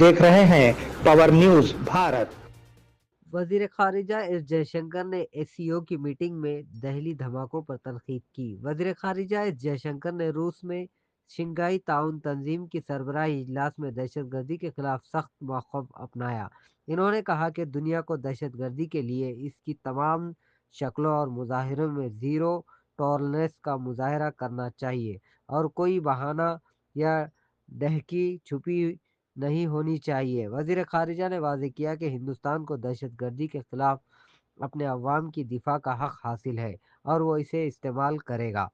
देख रहे हैं पावर न्यूज भारत। वजीर खारिजा एस जयशंकर ने एससीओ की मीटिंग में दहली धमाकों पर तनकीद की। वजीर खारिजा एस जयशंकर ने रूस में शंघाई ताउन तंजीम की सरबराही इजलास में दहशतगर्दी के खिलाफ सख्त मौक़िफ़ अपनाया। इन्होंने कहा कि दुनिया को दहशतगर्दी के लिए इसकी तमाम शक्लों और मुजाहिरों में ज़ीरो टॉलरेंस का मुजाहरा करना चाहिए और कोई बहाना या ढहकी छुपी नहीं होनी चाहिए। वज़ीर ख़ारिजा ने वाज़ेह किया कि हिंदुस्तान को दहशतगर्दी के खिलाफ अपने अवाम की दिफा का हक़ हासिल है और वो इसे इस्तेमाल करेगा।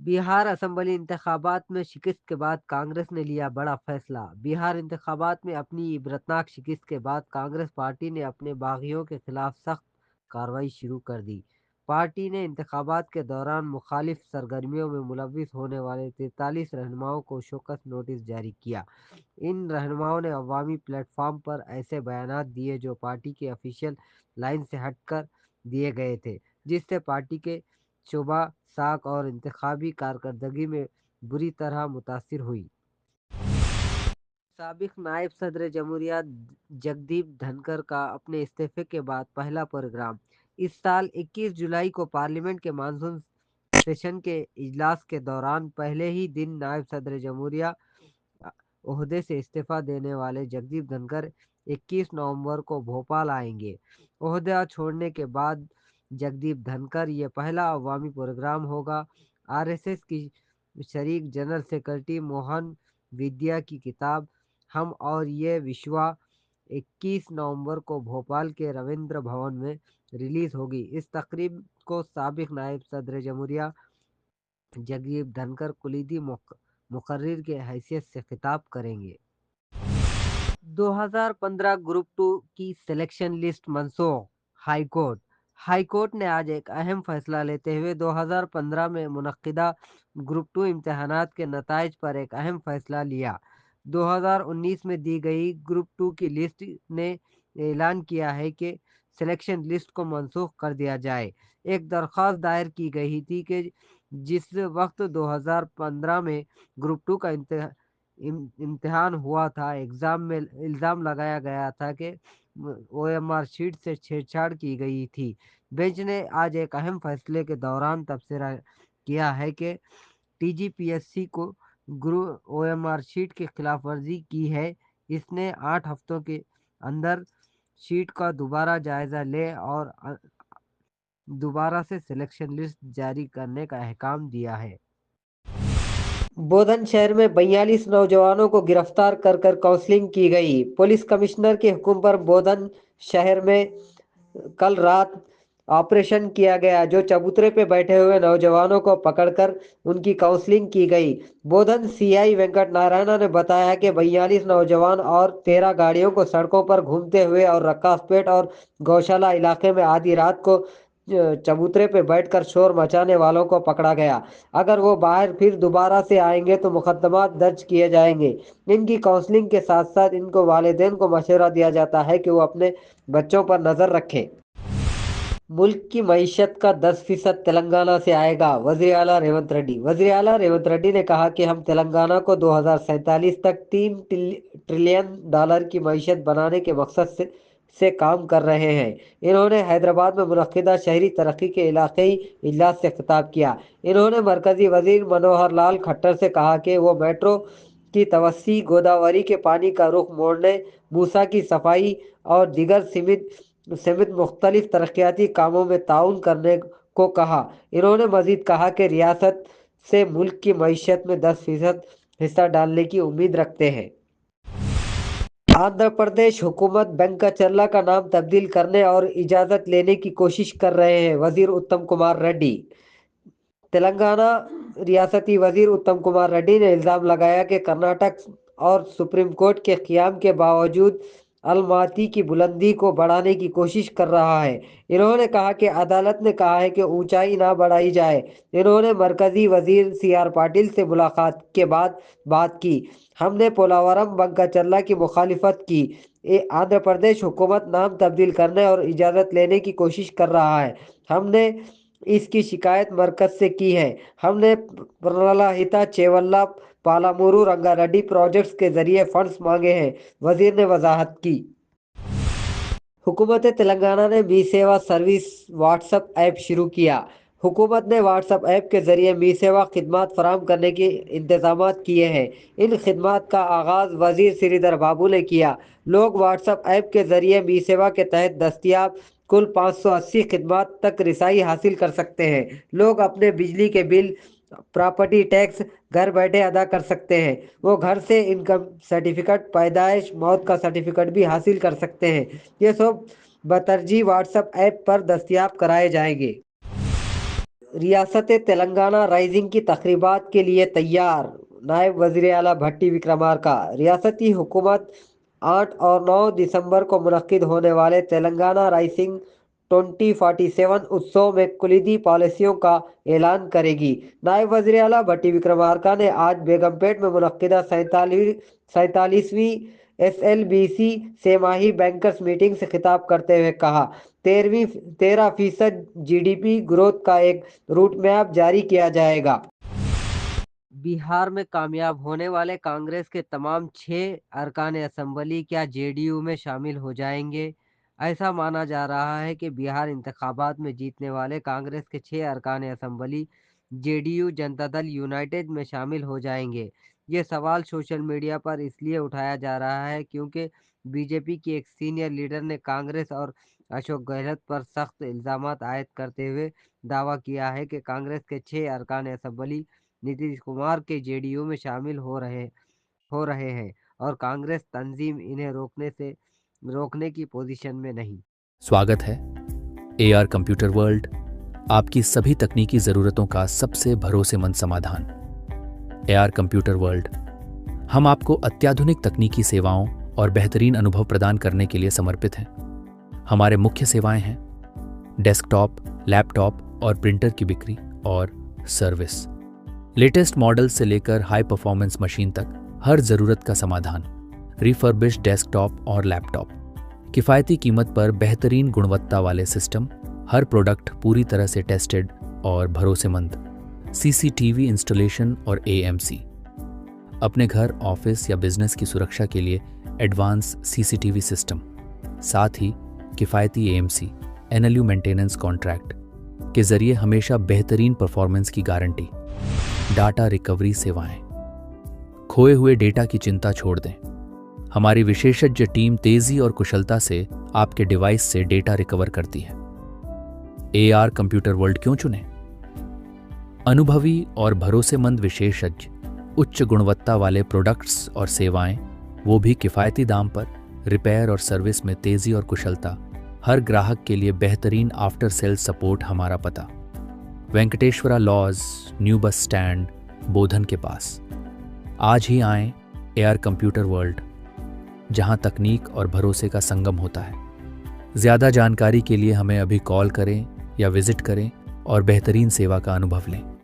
बिहार असेंबली इंतखाबात में शिकस्त के बाद कांग्रेस ने लिया बड़ा फैसला। बिहार इंतखाबात में अपनी इबरतनाक शिकस्त के बाद कांग्रेस पार्टी ने अपने बागियों के खिलाफ सख्त कार्रवाई शुरू कर दी। पार्टी ने इंतखाबात के दौरान मुखालिफ सरगर्मियों में मुलविस होने वाले 43 रहनुमाओं को शोकस नोटिस जारी किया। इन रहनुमाओं ने अवामी प्लेटफार्म पर ऐसे बयानात दिए जो पार्टी के ऑफिशियल लाइन से हटकर दिए गए थे, जिससे पार्टी के शुबा साख और इंतखाबी कारकर्दगी में बुरी तरह मुतासिर हुई। साबिक नायब सदर जमहूरिया जगदीप धनखड़ का अपने इस्तीफे के बाद पहला प्रोग्राम। इस साल 21 जुलाई को पार्लियामेंट के मानसून सेशन के इजलास के दौरान पहले ही दिन नायब सदर जमहूरिया ओहदे से इस्तीफा देने वाले जगदीप धनखड़ 21 नवंबर को भोपाल आएंगे। ओहदा छोड़ने के बाद जगदीप धनखड़ ये पहला अवामी प्रोग्राम होगा। आरएसएस की शरीक जनरल सेक्रेटरी मोहन विद्या की किताब हम और ये विश्वा 21 नवंबर को भोपाल के रविंद्र भवन में रिलीज होगी। इस तकरीब को साबिक नायब सदर जमहूरिया जगदीप धनखड़ कुलीदी मुकर्रिर के हैसियत से खिताब करेंगे। 2015 ग्रुप टू की सिलेक्शन लिस्ट मनसूख। हाईकोर्ट ने आज एक अहम फैसला लेते हुए 2015 में मुनक्किदा ग्रुप टू इम्तहानात के नताइज पर एक अहम फैसला लिया। 2019 में दी गई ग्रुप टू की लिस्ट ने ऐलान किया है कि सिलेक्शन लिस्ट को मनसूख कर दिया जाए। एक दरख्वास्त दायर की गई थी कि जिस वक्त 2015 में ग्रुप टू का इम्तिहान हुआ था, एग्ज़ाम में इल्ज़ाम लगाया गया था कि ओएमआर शीट से छेड़छाड़ की गई थी। बेंच ने आज एक अहम फैसले के दौरान तबसरा किया है कि टीजीपीएससी को गुरु ओएमआर शीट की खिलाफ वर्जी की है। इसने 8 हफ्तों के अंदर शीट का दोबारा जायज़ा ले और दोबारा से सिलेक्शन लिस्ट जारी करने का अहकाम दिया है। बोधन शहर में 42 नौजवानों को गिरफ्तार कर काउंसलिंग की गई। पुलिस कमिश्नर के हुक्म पर बोधन शहर में कल रात ऑपरेशन किया गया, जो चबूतरे पे बैठे हुए नौजवानों को पकड़कर उनकी काउंसलिंग की गई। बोधन सीआई वेंकट नारायण ने बताया कि 42 नौजवान और 13 गाड़ियों को सड़कों पर घूमते हुए और रक्कासपेट और गौशाला इलाके में आधी रात को चबूतरे पे बैठकर शोर मचाने वालों को पकड़ा गया। अगर वो बाहर फिर दोबारा से आएंगे तो मुकदमा दर्ज किए जाएंगे। इनकी काउंसलिंग के साथ साथ इनको वालिदैन को मशवरा दिया जाता है कि वो अपने बच्चों पर नज़र रखें। मुल्क की मईशत का 10% तेलंगाना से आएगा। वज़ीर आला रेवंत रेड्डी। वज़ीर आला रेवंत रेड्डी ने कहा कि हम तेलंगाना को 2047 तक $3 ट्रिलियन की मईशत बनाने के मकसद से काम कर रहे हैं। इन्होंने हैदराबाद में मुनक्किदा शहरी तरक्की के इलाकाई इजलास से खिताब किया। इन्होंने मरकजी वजीर मनोहर लाल खट्टर से कहा कि वो मेट्रो की तवस्सी, गोदावरी के पानी का रुख मोड़ने, मूसा की सफाई और दीगर समेत मुख्तलिफ तरक्याती कामों में ताउन करने को कहा। इन्होंने मजीद कहा कि रियासत से मुल्क की मईशत में 10% हिस्सा डालने की उम्मीद रखते हैं। आंध्र प्रदेश हुकूमत बैंक चरला का नाम तब्दील करने और इजाज़त लेने की कोशिश कर रहे हैं। वजीर उत्तम कुमार रेड्डी। तेलंगाना रियासती वजीर उत्तम कुमार रेड्डी ने इल्ज़ाम लगाया कि कर्नाटक और सुप्रीम कोर्ट के क़याम के बावजूद अलमाती की बुलंदी को बढ़ाने की कोशिश कर रहा है। इन्होंने कहा कि अदालत ने कहा है कि ऊंचाई ना बढ़ाई जाए। इन्होंने मरकजी वजीर सीआर पाटिल से मुलाकात के बाद बात की। हमने पोलावरम बंकाचरला की मुखालिफत की। आंध्र प्रदेश हुकूमत नाम तब्दील करने और इजाज़त लेने की कोशिश कर रहा है। हमने اس کی شکایت مرکز سے کی ہے۔ ہم نے پرنالہیتا چیولہ پالامورو رنگاریڈی پروجیکٹس کے ذریعے فنڈز مانگے ہیں، وزیر نے وضاحت کی۔ حکومت تلنگانہ نے می سیوا سروس واٹس ایپ ایپ شروع کیا۔ حکومت نے واٹس ایپ کے ذریعے می سیوا خدمات فراہم کرنے کے انتظامات کیے ہیں۔ ان خدمات کا آغاز وزیر سری دھر بابو نے کیا۔ لوگ واٹس ایپ کے ذریعے می سیوا کے تحت دستیاب کل 580 خدمات تک رسائی حاصل کر سکتے ہیں۔ لوگ اپنے بجلی کے بل، پراپرٹی ٹیکس گھر بیٹھے ادا کر سکتے ہیں۔ وہ گھر سے انکم سرٹیفکیٹ، پیدائش، موت کا سرٹیفکیٹ بھی حاصل کر سکتے ہیں۔ یہ سب بترجیح واٹس ایپ پر دستیاب کرائے جائیں گے۔ ریاست تلنگانہ رائزنگ کی تقریبات کے لیے تیار، نائب وزیر اعلیٰ بھٹی وکرمارکا۔ ریاستی حکومت 8 اور 9 دسمبر کو منعقد ہونے والے تلنگانہ رائزنگ 2047 اتسو میں کلیدی پالیسیوں کا اعلان کرے گی۔ نائب وزیر اعلیٰ بھٹی وکرمارکا نے آج بیگم پیٹ میں منعقدہ 47ویں SLBC سہ ماہی بینکرز میٹنگ سے خطاب کرتے ہوئے کہا، 13% GDP گروتھ کا ایک روٹ میپ جاری کیا جائے گا۔ بہار میں کامیاب ہونے والے کانگریس کے تمام 6 ارکان اسمبلی کیا JDU میں شامل ہو جائیں گے؟ ایسا مانا جا رہا ہے کہ بہار انتخابات میں جیتنے والے کانگریس کے 6 ارکان اسمبلی JDU جنتا دل یونائیٹڈ میں شامل ہو جائیں گے۔ یہ سوال سوشل میڈیا پر اس لیے اٹھایا جا رہا ہے کیونکہ BJP کی ایک سینئر لیڈر نے کانگریس اور اشوک گہلوت پر سخت الزامات عائد کرتے ہوئے دعویٰ کیا ہے کہ کانگریس کے 6 ارکان اسمبلی نتیش کمار کے JDU میں شامل ہو رہے ہیں اور کانگریس تنظیم انہیں روکنے کی پوزیشن میں نہیں۔ سواگت ہے AR کمپیوٹر ورلڈ، آپ کی سبھی تکنیکی ضرورتوں کا سب سے بھروسے مند سمادھان۔ AR کمپیوٹر ورلڈ، ہم آپ کو اتیادھنک تکنیکی سیواؤں اور بہترین انوبھو پردان کرنے کے لیے سمرپت ہیں۔ ہمارے مکھیہ سیوائیں ہیں ڈیسک ٹاپ، لیپ ٹاپ اور پرنٹر کی بکری اور سروس۔ لیٹسٹ ماڈل سے لے کر ہائی پرفارمنس مشین تک ہر ضرورت کا سمادھان۔ ریفربشڈ ڈیسک ٹاپ اور لیپ ٹاپ، کفایتی قیمت پر بہترین گنوتا والے سسٹم، ہر پروڈکٹ پوری طرح سے ٹیسٹڈ اور بھروسے مند۔ CCTV انسٹالیشن اور AMC، اپنے گھر، آفس یا بزنس کی سرکشا کے لیے ایڈوانس CCTV سسٹم، ساتھ ہی کفایتی AMC NLU مینٹیننس کانٹریکٹ کے ذریعے ہمیشہ بہترین پرفارمنس کی گارنٹی۔ ڈاٹا ریکوری سیوائیں، کھوئے ہوئے ڈیٹا کی چنتا چھوڑ دیں۔ ہماری وشیشج ٹیم تیزی اور کشلتا سے آپ کے ڈیوائس سے ڈیٹا ریکور کرتی ہے۔ AR کمپیوٹر ورلڈ کیوں چنیں؟ انوبھوی اور بھروسے مند وشیشج، اچ گنوتا والے پروڈکٹس اور سیوائیں، وہ بھی کفایتی دام پر، ریپیئر اور سروس میں تیزی اور کشلتا، ہر گراہک کے لیے بہترین آفٹر سیل سپورٹ۔ ہمارا پتہ Venkateshwara laws, new bus stand, Bodhan کے پاس۔ آج ہی آئیں AR کمپیوٹر ورلڈ، جہاں تکنیک اور بھروسے کا سنگم ہوتا ہے۔ زیادہ جانکاری کے لیے ہمیں ابھی کال کریں یا وزٹ کریں اور بہترین سیوا کا انوبھو لیں۔